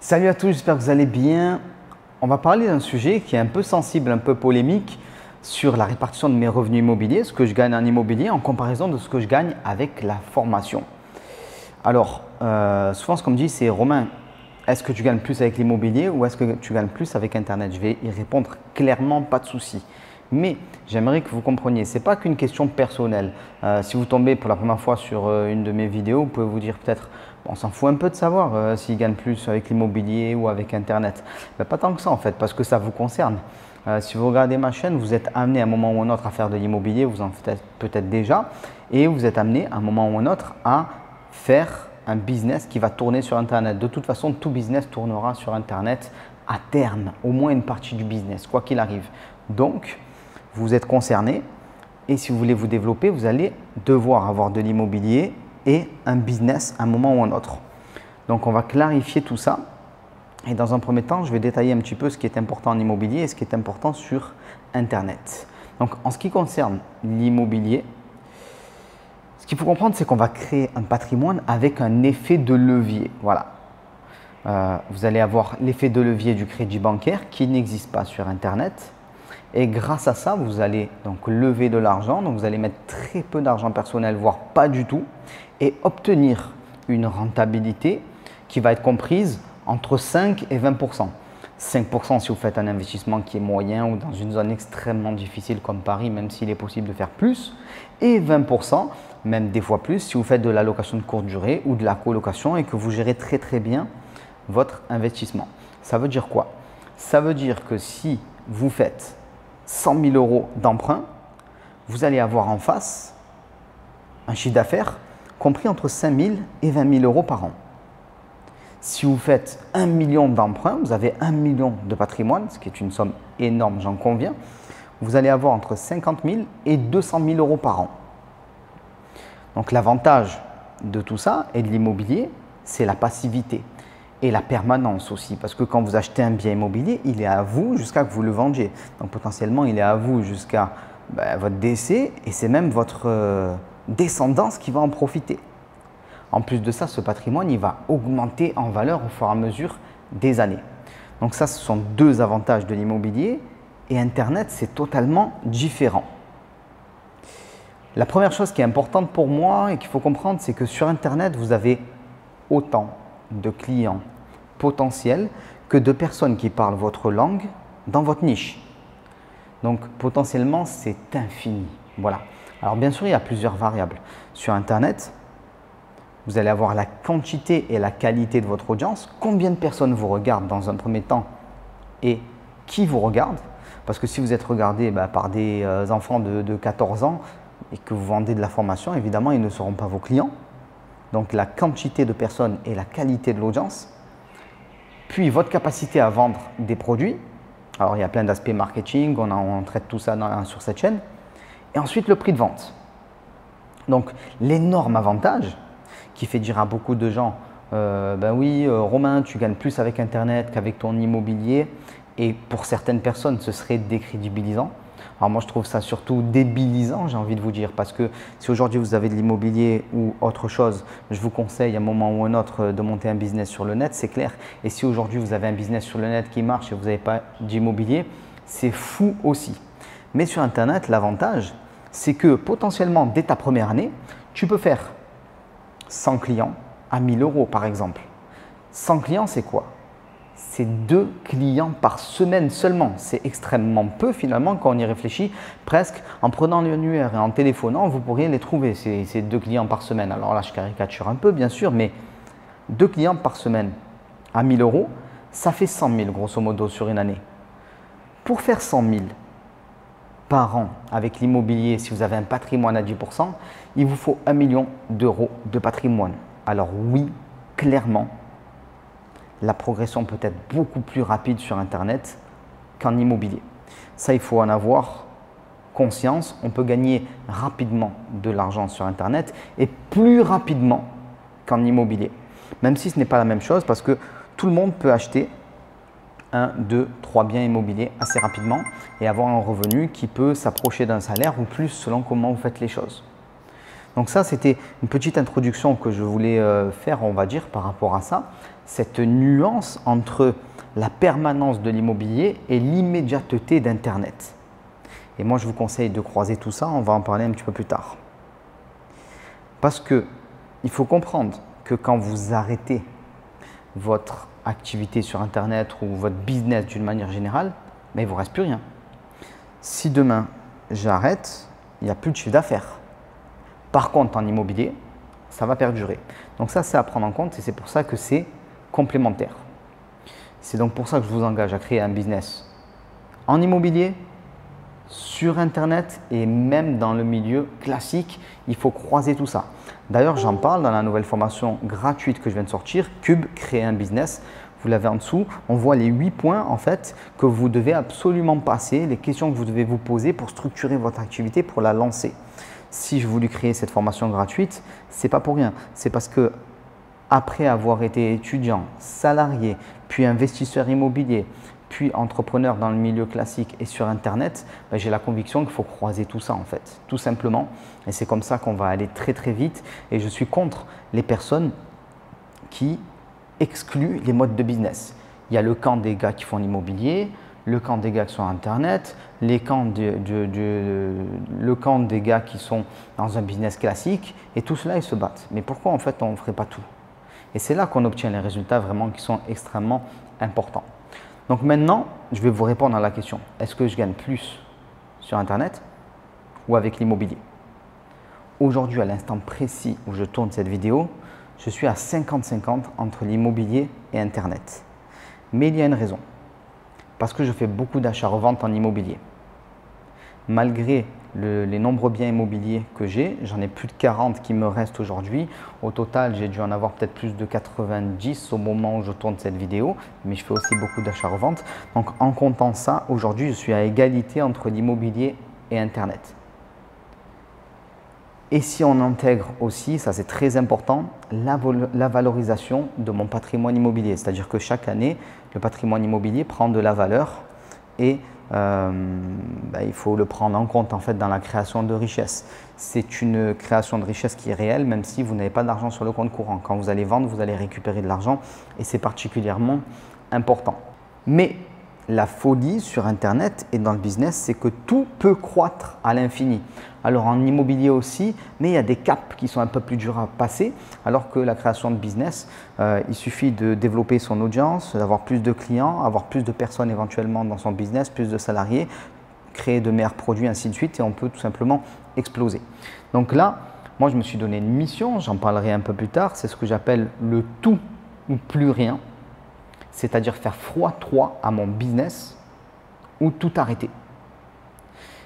Salut à tous, j'espère que vous allez bien. On va parler d'un sujet qui est un peu sensible, un peu polémique sur la répartition de mes revenus immobiliers, ce que je gagne en immobilier en comparaison de ce que je gagne avec la formation. Alors, souvent ce qu'on me dit c'est Romain, est-ce que tu gagnes plus avec l'immobilier ou est-ce que tu gagnes plus avec Internet? Je vais y répondre clairement, pas de souci. Mais j'aimerais que vous compreniez, ce n'est pas qu'une question personnelle. Si vous tombez pour la première fois sur une de mes vidéos, vous pouvez vous dire peut-être, on s'en fout un peu de savoir s'il gagne plus avec l'immobilier ou avec Internet. Mais pas tant que ça en fait, parce que ça vous concerne. Si vous regardez ma chaîne, vous êtes amené à un moment ou un autre à faire de l'immobilier, vous en faites peut-être déjà, et vous êtes amené à un moment ou un autre à faire un business qui va tourner sur Internet. De toute façon, tout business tournera sur Internet à terme, au moins une partie du business, quoi qu'il arrive. Donc, vous êtes concerné et si vous voulez vous développer, vous allez devoir avoir de l'immobilier et un business à un moment ou un autre. Donc, on va clarifier tout ça. Et dans un premier temps, je vais détailler un petit peu ce qui est important en immobilier et ce qui est important sur Internet. Donc, en ce qui concerne l'immobilier, ce qu'il faut comprendre, c'est qu'on va créer un patrimoine avec un effet de levier. Voilà. Vous allez avoir l'effet de levier du crédit bancaire qui n'existe pas sur Internet. Et grâce à ça, vous allez donc lever de l'argent. Donc, vous allez mettre très peu d'argent personnel, voire pas du tout, et obtenir une rentabilité qui va être comprise entre 5 et 20%. 5% si vous faites un investissement qui est moyen ou dans une zone extrêmement difficile comme Paris, même s'il est possible de faire plus. Et 20%, même des fois plus, si vous faites de la location de courte durée ou de la colocation et que vous gérez très bien votre investissement. Ça veut dire quoi? Ça veut dire que si vous faites 100 000 euros d'emprunt, vous allez avoir en face un chiffre d'affaires compris entre 5 000 et 20 000 euros par an. Si vous faites 1 million d'emprunts, vous avez 1 million de patrimoine, ce qui est une somme énorme, j'en conviens. Vous allez avoir entre 50 000 et 200 000 euros par an. Donc l'avantage de tout ça et de l'immobilier, c'est la passivité et la permanence aussi. Parce que quand vous achetez un bien immobilier, il est à vous jusqu'à que vous le vendiez. Donc potentiellement, il est à vous jusqu'à votre décès et c'est même votre descendance qui va en profiter. En plus de ça, ce patrimoine, il va augmenter en valeur au fur et à mesure des années. Donc ça, ce sont deux avantages de l'immobilier et Internet, c'est totalement différent. La première chose qui est importante pour moi et qu'il faut comprendre, c'est que sur Internet, vous avez autant de clients potentiels que de personnes qui parlent votre langue dans votre niche. Donc potentiellement, c'est infini. Voilà. Alors bien sûr, il y a plusieurs variables. Sur Internet, vous allez avoir la quantité et la qualité de votre audience, combien de personnes vous regardent dans un premier temps et qui vous regarde. Parce que si vous êtes regardé par des enfants de 14 ans et que vous vendez de la formation, évidemment, ils ne seront pas vos clients. Donc la quantité de personnes et la qualité de l'audience. Puis votre capacité à vendre des produits. Alors il y a plein d'aspects marketing, on traite tout ça sur cette chaîne. Et ensuite le prix de vente. Donc l'énorme avantage qui fait dire à beaucoup de gens, ben oui, Romain, tu gagnes plus avec Internet qu'avec ton immobilier. Et pour certaines personnes, ce serait décrédibilisant. Alors moi, je trouve ça surtout débilisant, j'ai envie de vous dire, parce que si aujourd'hui vous avez de l'immobilier ou autre chose, je vous conseille à un moment ou un autre de monter un business sur le net, c'est clair. Et si aujourd'hui vous avez un business sur le net qui marche et vous n'avez pas d'immobilier, c'est fou aussi. Mais sur Internet, l'avantage, c'est que potentiellement, dès ta première année, tu peux faire 100 clients à 1 000 euros par exemple. 100 clients, c'est quoi? C'est 2 clients par semaine seulement. C'est extrêmement peu finalement quand on y réfléchit. Presque en prenant l'annuaire et en téléphonant, vous pourriez les trouver, ces 2 clients par semaine. Alors là, je caricature un peu bien sûr, mais 2 clients par semaine à 1 000 euros, ça fait 100 000 grosso modo sur une année. Pour faire 100 000 par an avec l'immobilier, si vous avez un patrimoine à 10%, il vous faut 1 million d'euros de patrimoine. Alors oui, clairement, la progression peut être beaucoup plus rapide sur Internet qu'en immobilier. Ça, il faut en avoir conscience. On peut gagner rapidement de l'argent sur Internet et plus rapidement qu'en immobilier. Même si ce n'est pas la même chose parce que tout le monde peut acheter 1, 2, 3 biens immobiliers assez rapidement et avoir un revenu qui peut s'approcher d'un salaire ou plus selon comment vous faites les choses. Donc ça, c'était une petite introduction que je voulais faire, on va dire, par rapport à ça. cette nuance entre la permanence de l'immobilier et l'immédiateté d'Internet. Et moi, je vous conseille de croiser tout ça, on va en parler un petit peu plus tard. Parce qu'il faut comprendre que quand vous arrêtez votre activité sur Internet ou votre business d'une manière générale, mais il ne vous reste plus rien. Si demain, j'arrête, il n'y a plus de chiffre d'affaires. Par contre, en immobilier, ça va perdurer. Donc ça, c'est à prendre en compte et c'est pour ça que c'est complémentaire. C'est donc pour ça que je vous engage à créer un business en immobilier, sur Internet et même dans le milieu classique, il faut croiser tout ça. D'ailleurs, j'en parle dans la nouvelle formation gratuite que je viens de sortir, Cube, créer un business. Vous l'avez en dessous, on voit les 8 points en fait que vous devez absolument passer, les questions que vous devez vous poser pour structurer votre activité, pour la lancer. Si je voulais créer cette formation gratuite, c'est pas pour rien. C'est parce que après avoir été étudiant, salarié, puis investisseur immobilier, puis entrepreneur dans le milieu classique et sur Internet, j'ai la conviction qu'il faut croiser tout ça en fait, tout simplement. Et c'est comme ça qu'on va aller très très vite. Et je suis contre les personnes qui excluent les modes de business. Il y a le camp des gars qui font l'immobilier, le camp des gars qui sont sur Internet, le camp des gars qui sont dans un business classique, et tout cela, ils se battent. Mais pourquoi en fait on ne ferait pas tout? Et c'est là qu'on obtient les résultats vraiment qui sont extrêmement importants. Donc maintenant, je vais vous répondre à la question. Est-ce que je gagne plus sur Internet ou avec l'immobilier? Aujourd'hui, à l'instant précis où je tourne cette vidéo, je suis à 50-50 entre l'immobilier et Internet. Mais il y a une raison. Parce que je fais beaucoup d'achats-reventes en immobilier. Malgré les nombreux biens immobiliers que j'ai, j'en ai plus de 40 qui me restent aujourd'hui. Au total, j'ai dû en avoir peut-être plus de 90 au moment où je tourne cette vidéo, mais je fais aussi beaucoup d'achats-reventes. Donc en comptant ça, aujourd'hui, je suis à égalité entre l'immobilier et Internet. Et si on intègre aussi, ça c'est très important, la valorisation de mon patrimoine immobilier. C'est-à-dire que chaque année, le patrimoine immobilier prend de la valeur et il faut le prendre en compte en fait dans la création de richesse. C'est une création de richesse qui est réelle même si vous n'avez pas d'argent sur le compte courant. Quand vous allez vendre, vous allez récupérer de l'argent et c'est particulièrement important. Mais la folie sur Internet et dans le business, c'est que tout peut croître à l'infini. Alors en immobilier aussi, mais il y a des caps qui sont un peu plus durs à passer, alors que la création de business, il suffit de développer son audience, d'avoir plus de clients, avoir plus de personnes éventuellement dans son business, plus de salariés, créer de meilleurs produits, ainsi de suite, et on peut tout simplement exploser. Donc là, moi je me suis donné une mission, j'en parlerai un peu plus tard, c'est ce que j'appelle le tout ou plus rien. C'est-à-dire faire x3 à mon business ou tout arrêter.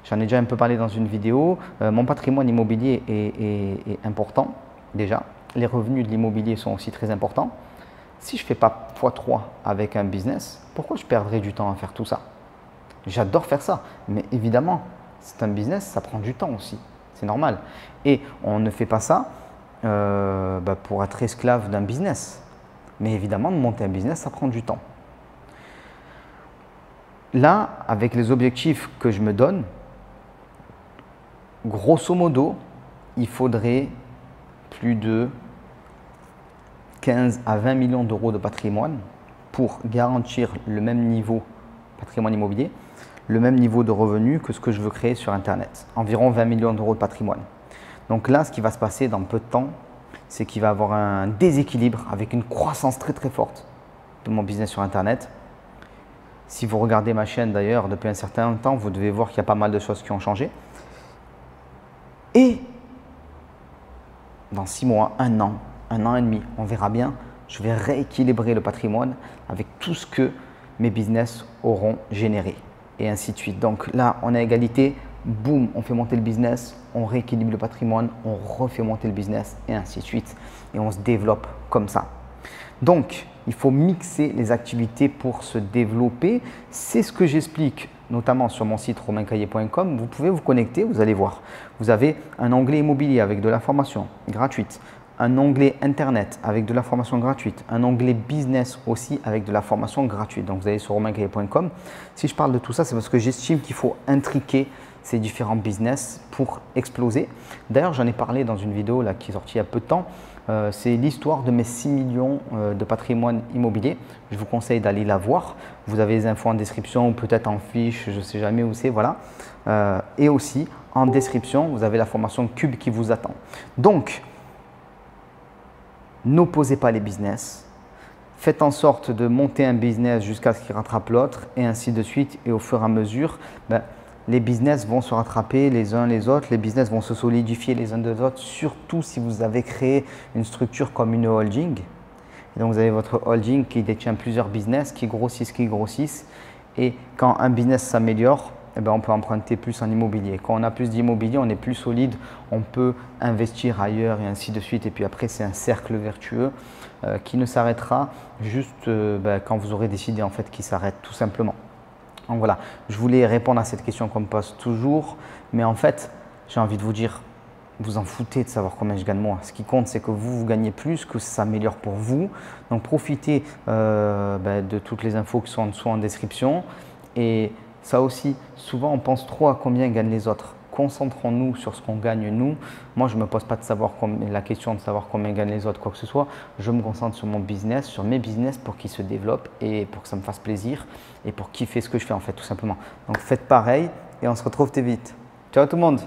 J'en ai déjà un peu parlé dans une vidéo. Mon patrimoine immobilier est important déjà. Les revenus de l'immobilier sont aussi très importants. Si je ne fais pas x3 avec un business, pourquoi je perdrais du temps à faire tout ça? J'adore faire ça, mais évidemment, c'est un business, ça prend du temps aussi. C'est normal. Et on ne fait pas ça pour être esclave d'un business. Mais évidemment, de monter un business, ça prend du temps. Là, avec les objectifs que je me donne, grosso modo, il faudrait plus de 15 à 20 millions d'euros de patrimoine pour garantir le même niveau patrimoine immobilier, le même niveau de revenus que ce que je veux créer sur Internet. Environ 20 millions d'euros de patrimoine. Donc là, ce qui va se passer dans peu de temps, c'est qu'il va y avoir un déséquilibre avec une croissance très très forte de mon business sur Internet. Si vous regardez ma chaîne d'ailleurs depuis un certain temps, vous devez voir qu'il y a pas mal de choses qui ont changé. Et dans 6 mois, un an et demi, on verra bien, je vais rééquilibrer le patrimoine avec tout ce que mes business auront généré et ainsi de suite. Donc là, on est à égalité. Boum, on fait monter le business, on rééquilibre le patrimoine, on refait monter le business et ainsi de suite. Et on se développe comme ça. Donc, il faut mixer les activités pour se développer. C'est ce que j'explique notamment sur mon site romaincaillet.com. Vous pouvez vous connecter, vous allez voir. Vous avez un onglet immobilier avec de la formation gratuite, un onglet Internet avec de la formation gratuite, un onglet business aussi avec de la formation gratuite. Donc, vous allez sur romaincaillet.com. Si je parle de tout ça, c'est parce que j'estime qu'il faut intriquer ces différents business pour exploser. D'ailleurs, j'en ai parlé dans une vidéo là, qui est sortie il y a peu de temps. C'est l'histoire de mes 6 millions de patrimoine immobilier. Je vous conseille d'aller la voir. Vous avez les infos en description ou peut-être en fiche, je ne sais jamais où c'est, voilà. Et aussi, en description, vous avez la formation Cube qui vous attend. Donc, n'opposez pas les business. Faites en sorte de monter un business jusqu'à ce qu'il rattrape l'autre et ainsi de suite. Et au fur et à mesure, les business vont se rattraper les uns les autres, les business vont se solidifier les uns des autres, surtout si vous avez créé une structure comme une holding. Et donc, vous avez votre holding qui détient plusieurs business, qui grossissent. Et quand un business s'améliore, on peut emprunter plus en immobilier. Quand on a plus d'immobilier, on est plus solide, on peut investir ailleurs et ainsi de suite. Et puis après, c'est un cercle vertueux qui ne s'arrêtera juste quand vous aurez décidé en fait qu'il s'arrête tout simplement. Donc voilà, je voulais répondre à cette question qu'on me pose toujours, mais en fait, j'ai envie de vous dire, vous en foutez de savoir combien je gagne moi. Ce qui compte, c'est que vous gagnez plus, que ça s'améliore pour vous. Donc profitez de toutes les infos qui sont en dessous en description. Et ça aussi, souvent on pense trop à combien gagnent les autres. Concentrons-nous sur ce qu'on gagne nous. Moi, je ne me pose pas la question de savoir combien gagnent les autres, quoi que ce soit. Je me concentre sur mon business, sur mes business pour qu'ils se développent et pour que ça me fasse plaisir et pour kiffer ce que je fais en fait, tout simplement. Donc faites pareil et on se retrouve très vite. Ciao tout le monde!